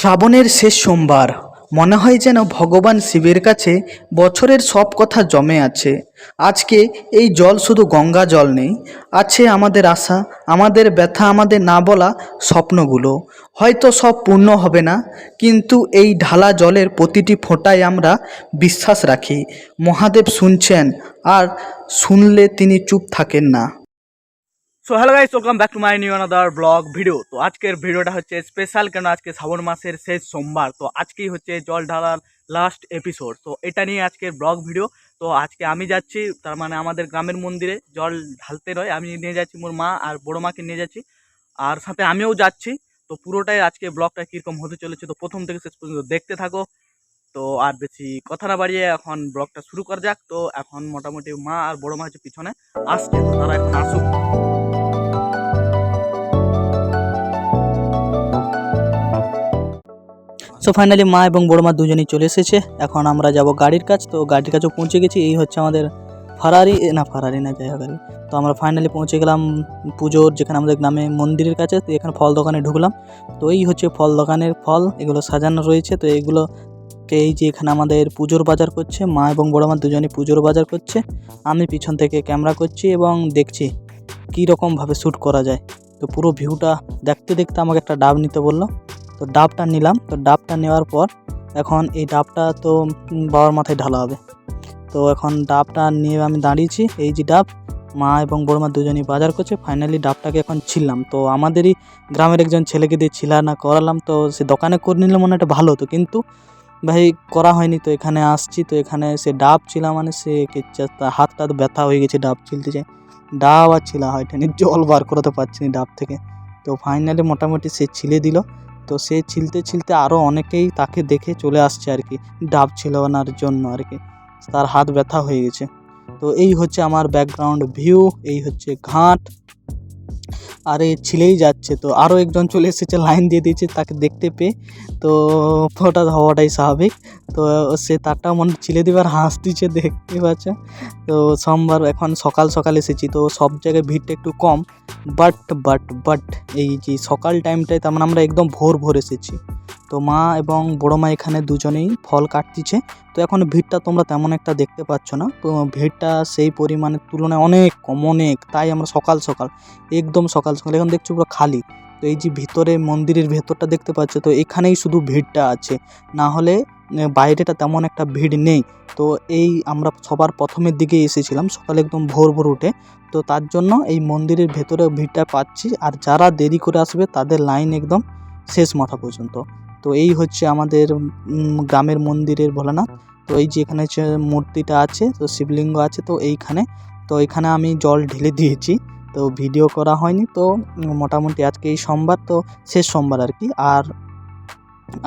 শ্রাবণের শেষ সোমবার, মনে হয় যেন ভগবান শিবের কাছে বছরের সব কথা জমে আছে। আজকে এই জল শুধু গঙ্গা জল নেই, আছে আমাদের আশা, আমাদের ব্যথা, আমাদের না বলা স্বপ্নগুলো। হয়তো সব পূর্ণ হবে না, কিন্তু এই ঢালা জলের প্রতিটি ফোঁটায় আমরা বিশ্বাস রাখি মহাদেব শুনছেন, আর শুনলে তিনি চুপ থাকেন না। So hello guys, welcome back to my new another blog video. তো আজকের ভিডিওটা হচ্ছে স্পেশাল, কেন আজকে শ্রাবণ মাসের শেষ সোমবার। তো আজকেই হচ্ছে জল ঢালার লাস্ট এপিসোড। তো এটা নিয়ে আজকের ব্লগ ভিডিও। তো আজকে আমি যাচ্ছি, তার মানে আমাদের গ্রামের মন্দিরে জল ঢালতে নয়, আমি নিয়ে যাচ্ছি মোর মা আর বড়ো মাকে নিয়ে যাচ্ছি, আর সাথে আমিও যাচ্ছি। তো পুরোটাই আজকে ব্লগটা কীরকম হতে চলেছে, তো প্রথম থেকে শেষ পর্যন্ত দেখতে থাকো। তো আর বেশি কথা না বাড়িয়ে এখন ব্লগটা শুরু করা যাক। তো এখন মোটামুটি মা আর বড়ো মা হচ্ছে পিছনে আসছে, তো তারা এখন আসুক। সো ফাইনালি মা এবং বড় মা দুজনেই চলে এসেছে। এখন আমরা যাব গাড়ির কাছ। তো গাড়ির কাছেও পৌঁছে গেছি। এই হচ্ছে আমাদের ফারারি না যাই হোক আর কি। তো আমরা ফাইনালি পৌঁছে গেলাম পুজোর, যেখানে আমাদের গ্রামে মন্দিরের কাছে। তো এখানে ফল দোকানে ঢুকলাম। তো এই হচ্ছে ফল দোকানের ফল, এগুলো সাজানো রয়েছে। তো এগুলোকে এই যে এখানে আমাদের পুজোর বাজার করছে, মা এবং বড় মা দুজনেই পুজোর বাজার করছে। আমি পিছন থেকে ক্যামেরা করছি এবং দেখছি কী রকমভাবে শ্যুট করা যায়। তো পুরো ভিউটা দেখতে দেখতে আমাকে একটা ডাব নিতে বললো। তো ডাবটা নিলাম। তো ডাবটা নেওয়ার পর এখন এই ডাবটা তো বাবার মাথায় ঢালা হবে। তো এখন ডাবটা নিয়ে আমি দাঁড়িয়েছি। এই যে ডাব, মা এবং বড় মা দুজনেই বাজার করছে। ফাইনালি ডাবটাকে এখন ছিললাম। তো আমাদেরই গ্রামের একজন ছেলেকে দিয়ে ছিলা করালাম। তো সে দোকানে করে নিলে মনে একটা ভালো হতো, কিন্তু ভাই করা হয়নি। তো এখানে আসছি, তো এখানে সে ডাব ছিলা মানে সে হাতটা ব্যথা হয়ে গেছে ডাব ছিলতে চাই। ডাব আর ছিলা হয় নি, জল বার করাতে পারছি না ডাব থেকে। তো ফাইনালি মোটামুটি সে ছিলে দিল। তো সে ছিলতে ছিলতে আরও অনেকেই তাকে দেখে চলে আসছে আর কি, ডাব ছিলানোর জন্য আর কি। তার হাত ব্যথা হয়ে গেছে। তো এই হচ্ছে আমার ব্যাকগ্রাউন্ড ভিউ, এই হচ্ছে ঘাট, আর এই ছিলেই যাচ্ছে। তো আরও একজন চলে এসেছে, লাইন দিয়ে দিয়েছে তাকে দেখতে পেয়ে। তো ফোটা হওয়াটাই স্বাভাবিক। তো সে তারটা মনে ছিলে দিবার হাস দিচ্ছে, দেখতে পাচ্ছে। তো সোমবার এখন সকাল সকাল এসেছি, তো সব জায়গায় ভিড়টা একটু কম। বাট এই যে সকাল টাইমটায়, তার মানে আমরা একদম ভোর এসেছি। তো মা এবং বড় মা এখানে দুজনেই ফল কাটতিছে। তো এখন ভিড়টা তোমরা তেমন একটা দেখতে পাচ্ছ না। তো ভিড়টা সেই পরিমাণের তুলনায় অনেক কম, অনেক। তাই আমরা সকাল একদম সকাল এখন দেখছো পুরো খালি। তো এই যে ভিতরে মন্দিরের ভেতরটা দেখতে পাচ্ছ, তো এখানেই শুধু ভিড়টা আছে, না হলে বাইরেটা তেমন একটা ভিড় নেই। তো এই আমরা সবার প্রথমের দিকে এসেছিলাম সকালে একদম ভোর উঠে। তো তার জন্য এই মন্দিরের ভেতরে ভিড়টা পাচ্ছি, আর যারা দেরি করে আসবে তাদের লাইন একদম শেষ মাথা পর্যন্ত। তো এই হচ্ছে আমাদের গ্রামের মন্দিরের ভোলানাথ। তো এই যে এখানে যে মূর্তিটা আছে, তো শিবলিঙ্গ আছে। তো এখানে আমি জল ঢেলে দিয়েছি। তো ভিডিও করা হয়নি। তো মোটামুটি আজকে এই সোমবার, তো শেষ সোমবার আর কি, আর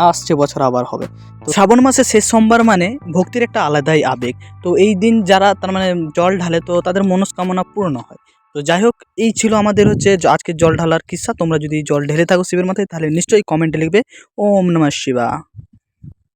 আসছে বছর আবার হবে। তো শ্রাবণ মাসের শেষ সোমবার মানে ভক্তির একটা আলাদাই আবেগ। তো এই দিন যারা তার মানে জল ঢালে, তো তাদের মনস্কামনা পূর্ণ হয়। তো যাই হোক, এই ছিল আমাদের হচ্ছে আজকের জল ঢালার কিস্সা। তোমরা যদি জল ঢেলে থাকো শিবের মাথায়, তাহলে নিশ্চয়ই কমেন্টে লিখবে ওম নমঃ শিবায়।